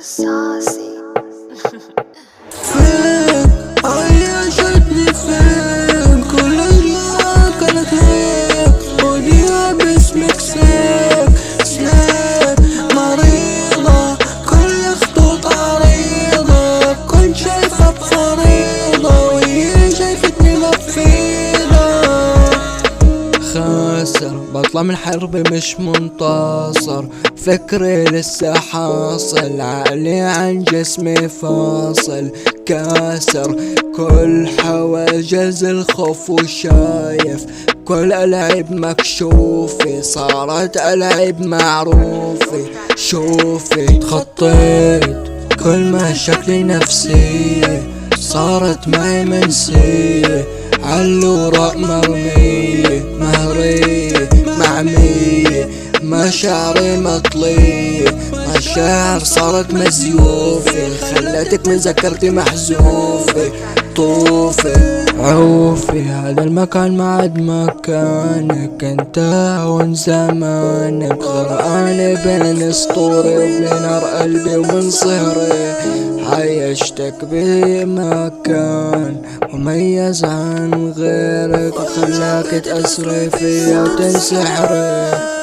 saucy. فين عيشتني فين كل جوا كانت هيك وديها باسمك سليب مريضة كل خطوط عريضة كنت شايفة بفريضة وهي شايفتني مفيدة خاسر بطلع من حربي مش منتصر فكري لسه حاصل عقلي عن جسمي فاصل كاسر كل حواجز الخوف وشايف كل ألعاب مكشوفة صارت ألعاب معروفة شوفي تخطيت كل مشاكلي نفسية صارت معي منسية عالوراق مرمية مهرية معمية مشاعري مطلية مشاعر صارت مزيوفة خلتك من ذاكرتي محذوفة طوفي عوفي هذا المكان ما عاد مكانك انت هون زمانك غرقانة بين سطوري وبين نار قلبي ومن صهري عيشتك بمكان مميز عن غيرك وخلاك تأثري فيا وتنسحري